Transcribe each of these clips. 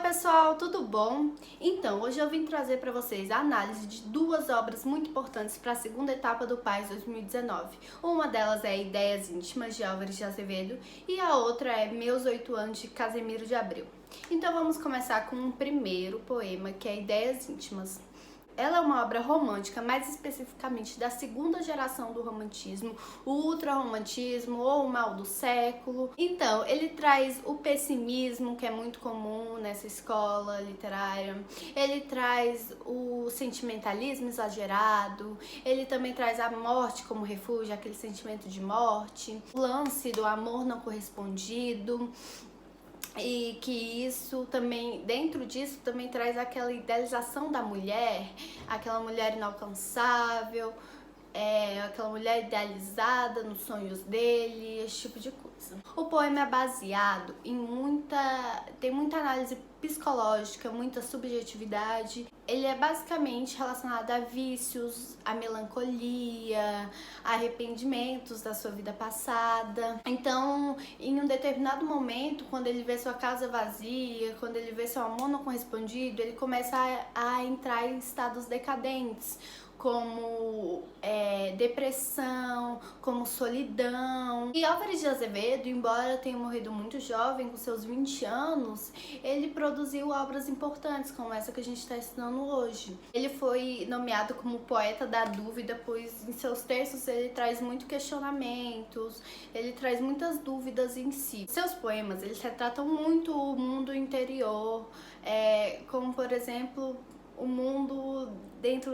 pessoal, tudo bom? Então, hoje eu vim trazer para vocês a análise de duas obras muito importantes para a segunda etapa do PAS 2019. Uma delas é Ideias Íntimas, de Álvares de Azevedo, e a outra é Meus 8 Anos, de Casemiro de Abreu. Então vamos começar com um primeiro poema, que é Ideias Íntimas. Ela é uma obra romântica, mais especificamente da segunda geração do romantismo, o ultrarromantismo ou o mal do século. Então, ele traz o pessimismo, que é muito comum nessa escola literária. Ele traz o sentimentalismo exagerado. Ele também traz a morte como refúgio, aquele sentimento de morte. O lance do amor não correspondido. E que isso também, dentro disso, também traz aquela idealização da mulher, aquela mulher inalcançável, aquela mulher idealizada nos sonhos dele, esse tipo de coisa. O poema é baseado em tem muita análise psicológica, muita subjetividade. Ele é basicamente relacionado a vícios, a melancolia, a arrependimentos da sua vida passada. Então, em um determinado momento, quando ele vê sua casa vazia, quando ele vê seu amor não correspondido, ele começa a entrar em estados decadentes, como depressão, como solidão. E Álvares de Azevedo, embora tenha morrido muito jovem, com seus 20 anos, ele produziu obras importantes, como essa que a gente está estudando hoje. Ele foi nomeado como poeta da dúvida, pois em seus textos ele traz muito questionamentos, ele traz muitas dúvidas em si. Seus poemas, eles retratam muito o mundo interior, como por exemplo, o mundo dentro,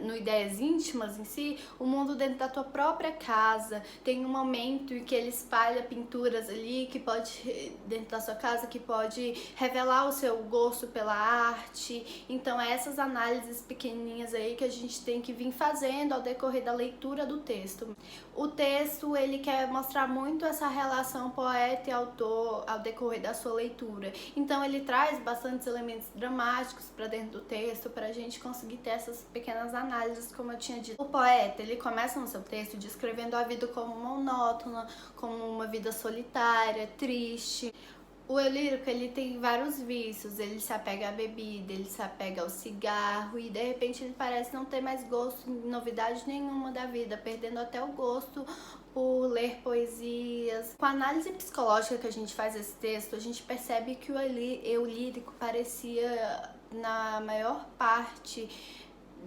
no Ideias Íntimas em si, o mundo dentro da tua própria casa. Tem um momento em que ele espalha pinturas ali, que pode, dentro da sua casa, que pode revelar o seu gosto pela arte. Então essas análises pequenininhas aí que a gente tem que vir fazendo ao decorrer da leitura do texto. O texto, ele quer mostrar muito essa relação poeta e autor ao decorrer da sua leitura. Então ele traz bastantes elementos dramáticos para dentro do texto, para a gente conseguir ter essas pequenas análises, como eu tinha dito. O poeta, ele começa no seu texto descrevendo a vida como monótona, como uma vida solitária, triste. O eu lírico, ele tem vários vícios, ele se apega à bebida, ele se apega ao cigarro e de repente ele parece não ter mais gosto em novidade nenhuma da vida, perdendo até o gosto por ler poesias. Com a análise psicológica que a gente faz desse texto, a gente percebe que o eu lírico parecia, na maior parte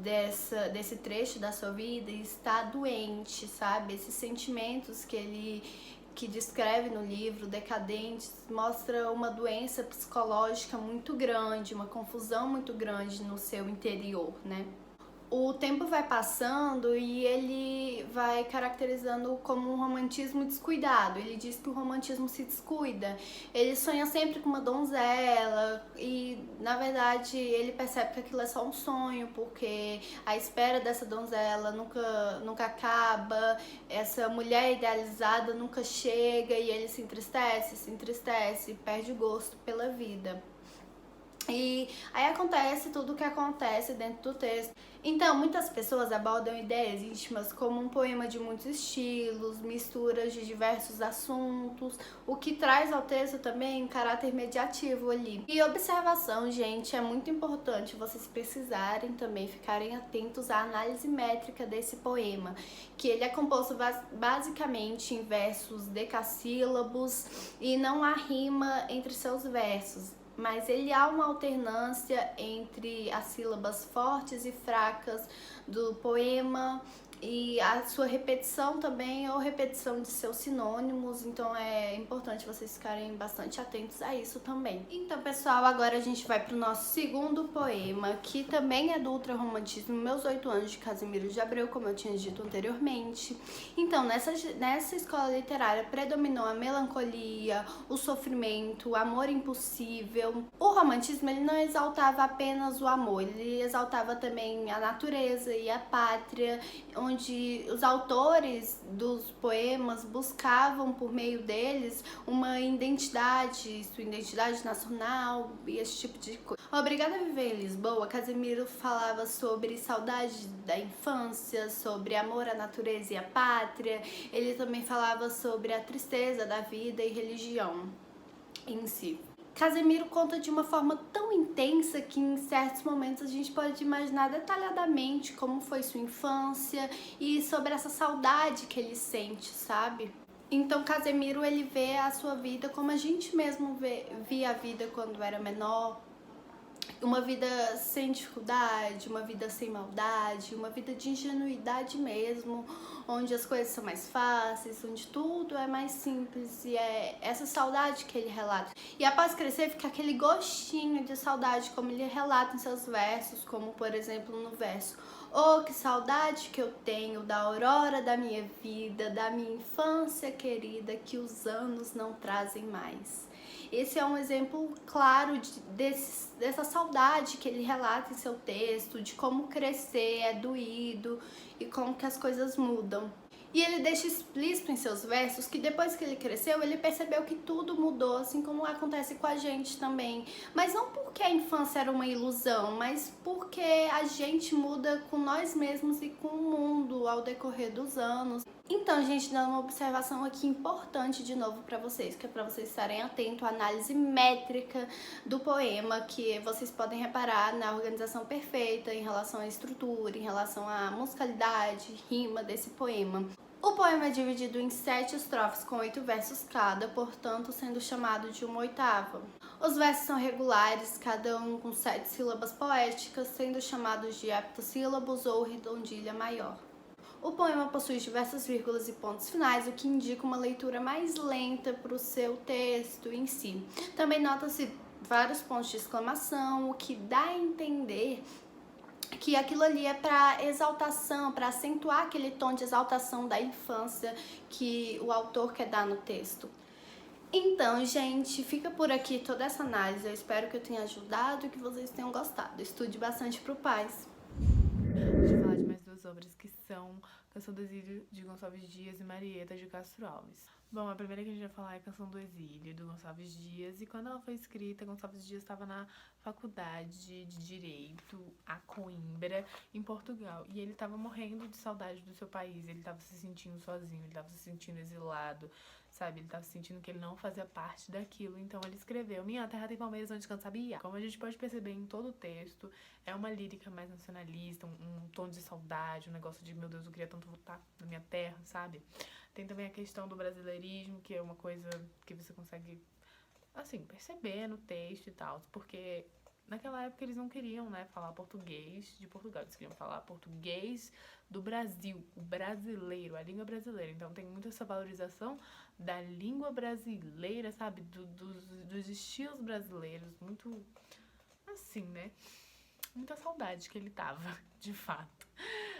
desse trecho da sua vida, está doente, sabe? Esses sentimentos que descreve no livro, decadentes, mostra uma doença psicológica muito grande, uma confusão muito grande no seu interior, né? O tempo vai passando e ele vai caracterizando como um romantismo descuidado. Ele diz que o romantismo se descuida. Ele sonha sempre com uma donzela e, na verdade, ele percebe que aquilo é só um sonho, porque a espera dessa donzela nunca acaba, essa mulher idealizada nunca chega e ele se entristece, perde o gosto pela vida. E aí acontece tudo o que acontece dentro do texto. Então, muitas pessoas abordam Ideias Íntimas como um poema de muitos estilos, misturas de diversos assuntos, o que traz ao texto também um caráter mediativo ali. E observação, gente, é muito importante vocês precisarem também ficarem atentos à análise métrica desse poema, que ele é composto basicamente em versos decassílabos e não há rima entre seus versos, mas ele há uma alternância entre as sílabas fortes e fracas do poema e a sua repetição também, ou repetição de seus sinônimos, então é importante vocês ficarem bastante atentos a isso também. Então, pessoal, agora a gente vai para o nosso segundo poema, que também é do ultrarromantismo, Meus 8 Anos, de Casemiro de Abreu, como eu tinha dito anteriormente. Então, nessa escola literária predominou a melancolia, o sofrimento, o amor impossível. O romantismo, ele não exaltava apenas o amor, ele exaltava também a natureza e a pátria, onde os autores dos poemas buscavam, por meio deles, uma identidade, sua identidade nacional e esse tipo de coisa. Obrigada a Viver em Lisboa, Casemiro falava sobre saudade da infância, sobre amor à natureza e à pátria. Ele também falava sobre a tristeza da vida e religião em si. Casemiro conta de uma forma tão intensa que em certos momentos a gente pode imaginar detalhadamente como foi sua infância e sobre essa saudade que ele sente, sabe? Então Casemiro ele vê a sua vida como a gente mesmo via a vida quando era menor, uma vida sem dificuldade, uma vida sem maldade, uma vida de ingenuidade mesmo, onde as coisas são mais fáceis, onde tudo é mais simples, e é essa saudade que ele relata. E após crescer fica aquele gostinho de saudade, como ele relata em seus versos, como por exemplo no verso: oh, que saudade que eu tenho da aurora da minha vida, da minha infância querida, que os anos não trazem mais. Esse é um exemplo claro dessa saudade que ele relata em seu texto, de como crescer é doído e como que as coisas mudam. E ele deixa explícito em seus versos que depois que ele cresceu, ele percebeu que tudo mudou, assim como acontece com a gente também. Mas não porque a infância era uma ilusão, mas porque a gente muda com nós mesmos e com o mundo ao decorrer dos anos. Então, gente, dando uma observação aqui importante de novo para vocês, que é para vocês estarem atentos à análise métrica do poema, que vocês podem reparar na organização perfeita em relação à estrutura, em relação à musicalidade, rima desse poema. O poema é dividido em 7 estrofes com 8 versos cada, portanto sendo chamado de uma oitava. Os versos são regulares, cada um com 7 sílabas poéticas, sendo chamados de heptassílabos ou redondilha maior. O poema possui diversas vírgulas e pontos finais, o que indica uma leitura mais lenta para o seu texto em si. Também nota-se vários pontos de exclamação, o que dá a entender que aquilo ali é para exaltação, para acentuar aquele tom de exaltação da infância que o autor quer dar no texto. Então, gente, fica por aqui toda essa análise. Eu espero que eu tenha ajudado e que vocês tenham gostado. Estude bastante pro Paz. Deixa eu falar de mais duas obras que são Canção do Exílio, de Gonçalves Dias, e Marieta, de Castro Alves. Bom, a primeira que a gente vai falar é Canção do Exílio, do Gonçalves Dias, e quando ela foi escrita, Gonçalves Dias estava na faculdade de Direito, a Coimbra, em Portugal, e ele estava morrendo de saudade do seu país, ele estava se sentindo sozinho, ele estava se sentindo exilado, sabe? Ele estava sentindo que ele não fazia parte daquilo, então ele escreveu Minha terra tem palmeiras onde descansa Biá. Como a gente pode perceber em todo o texto, é uma lírica mais nacionalista, um tom de saudade, um negócio de, meu Deus, eu queria tanto voltar na minha terra, sabe? Tem também a questão do brasileirismo, que é uma coisa que você consegue, assim, perceber no texto e tal, porque naquela época eles não queriam, né, falar português de Portugal, eles queriam falar português do Brasil, o brasileiro, a língua brasileira. Então tem muito essa valorização da língua brasileira, sabe, dos estilos brasileiros, muito assim, né, muita saudade que ele tava, de fato.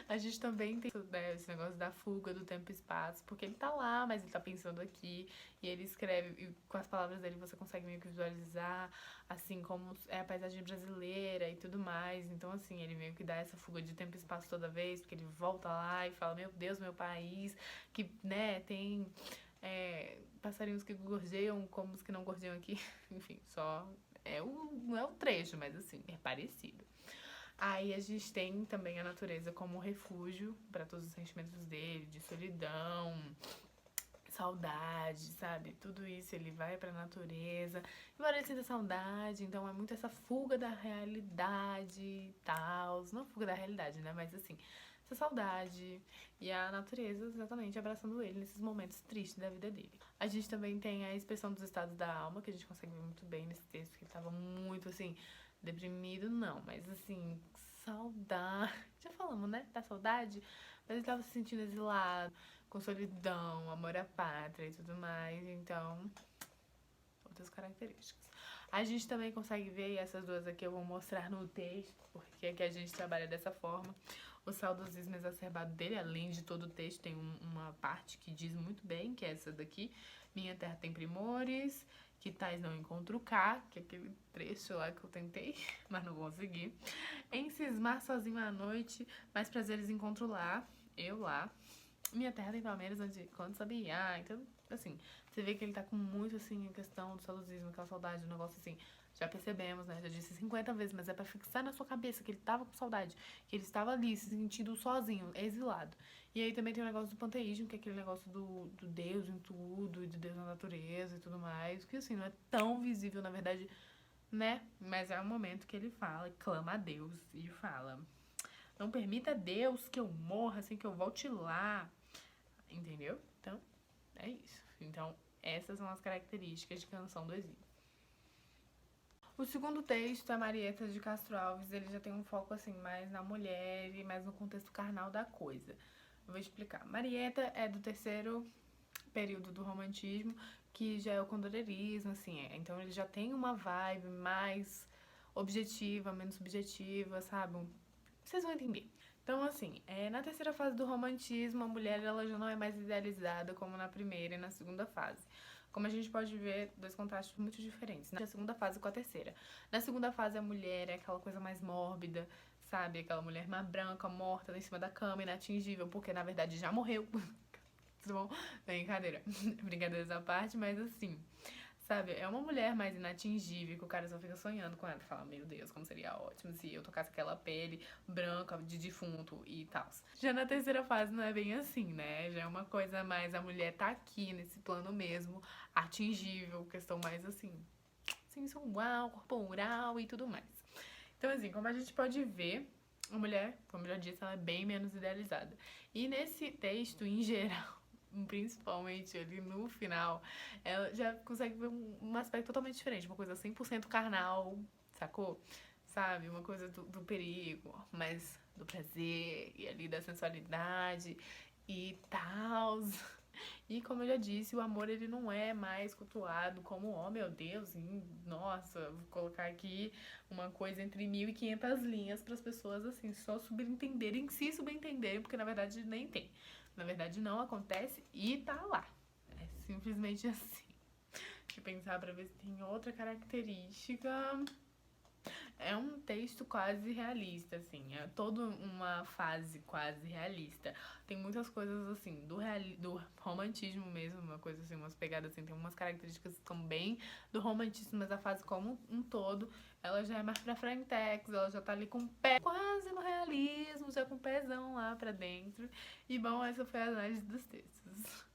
A gente também tem, né, esse negócio da fuga do tempo e espaço, porque ele tá lá, mas ele tá pensando aqui, e ele escreve, e com as palavras dele você consegue meio que visualizar, assim, como é a paisagem brasileira e tudo mais. Então, assim, ele meio que dá essa fuga de tempo e espaço toda vez, porque ele volta lá e fala, meu Deus, meu país, que, né, tem passarinhos que gorjeiam como os que não gorjeiam aqui. Enfim, só não é o trecho, mas, assim, é parecido. Aí a gente tem também a natureza como refúgio para todos os sentimentos dele, de solidão, saudade, sabe? Tudo isso ele vai pra natureza. Embora ele sinta saudade, então é muito essa fuga da realidade e tal. Não fuga da realidade, né? Mas assim, essa saudade e a natureza exatamente abraçando ele nesses momentos tristes da vida dele. A gente também tem a expressão dos estados da alma, que a gente consegue ver muito bem nesse texto, que ele tava muito assim, deprimido não, mas assim, saudade. Já falamos, né? Da saudade, mas ele tava se sentindo exilado, com solidão, amor à pátria e tudo mais, então, outras características. A gente também consegue ver, e essas duas aqui eu vou mostrar no texto, porque aqui a gente trabalha dessa forma, o saudosismo exacerbado dele, além de todo o texto, tem uma parte que diz muito bem, que é essa daqui, Minha terra tem primores, que tais não encontro cá, que é aquele trecho lá que eu tentei, mas não consegui. Em cismar sozinho à noite, mais prazeres encontro lá, eu lá. Minha terra tem palmeiras onde quando sabia, então, assim, você vê que ele tá com muito, assim, a questão do saudosismo, aquela saudade, um negócio, assim, Já percebemos, né? Já disse 50 vezes, mas é pra fixar na sua cabeça que ele tava com saudade, que ele estava ali, se sentindo sozinho, exilado. E aí também tem o negócio do panteísmo, que é aquele negócio do Deus em tudo, e de Deus na natureza e tudo mais, que assim, não é tão visível, na verdade, né? Mas é o momento que ele fala, clama a Deus e fala: não permita Deus que eu morra sem que eu volte lá. Entendeu? Então, é isso. Então, essas são as características de Canção do Exílio. O segundo texto, a Marieta de Castro Alves, ele já tem um foco assim mais na mulher e mais no contexto carnal da coisa. Eu vou explicar. Marieta é do terceiro período do romantismo, que já é o condorerismo, assim, então ele já tem uma vibe mais objetiva, menos subjetiva, sabe? Vocês vão entender. Então, assim, na terceira fase do romantismo, a mulher ela já não é mais idealizada como na primeira e na segunda fase. Como a gente pode ver, dois contrastes muito diferentes, na segunda fase com a terceira. Na segunda fase, a mulher é aquela coisa mais mórbida, sabe? Aquela mulher mais branca, morta, em cima da cama, inatingível, porque na verdade já morreu. Tudo bom? Brincadeira. Brincadeiras à parte, mas assim, sabe? É uma mulher mais inatingível, que o cara só fica sonhando com ela. Fala, meu Deus, como seria ótimo se eu tocasse aquela pele branca de defunto e tal. Já na terceira fase não é bem assim, né? Já é uma coisa mais, a mulher tá aqui nesse plano mesmo, atingível, questão mais assim, sensual, corporal e tudo mais. Então, assim, como a gente pode ver, a mulher, como eu já disse, ela é bem menos idealizada. E nesse texto, em geral, principalmente ali no final, ela já consegue ver um aspecto totalmente diferente, uma coisa 100% carnal, sacou? Sabe? Uma coisa do perigo, mas do prazer e ali da sensualidade e tal. E como eu já disse, o amor ele não é mais cultuado como, oh meu Deus, nossa, vou colocar aqui uma coisa entre 1.500 linhas para as pessoas assim, só subentenderem, se subentenderem, porque na verdade nem tem. Na verdade não acontece e tá lá. É simplesmente assim. Deixa eu pensar pra ver se tem outra característica. É um texto quase realista, assim, é toda uma fase quase realista. Tem muitas coisas, assim, do romantismo mesmo, uma coisa assim, umas pegadas, assim, tem umas características que são bem do romantismo, mas a fase como um todo, ela já é mais pra frentex, ela já tá ali com o pé quase no realismo, já com o pezão lá pra dentro. E, bom, essa foi a análise dos textos.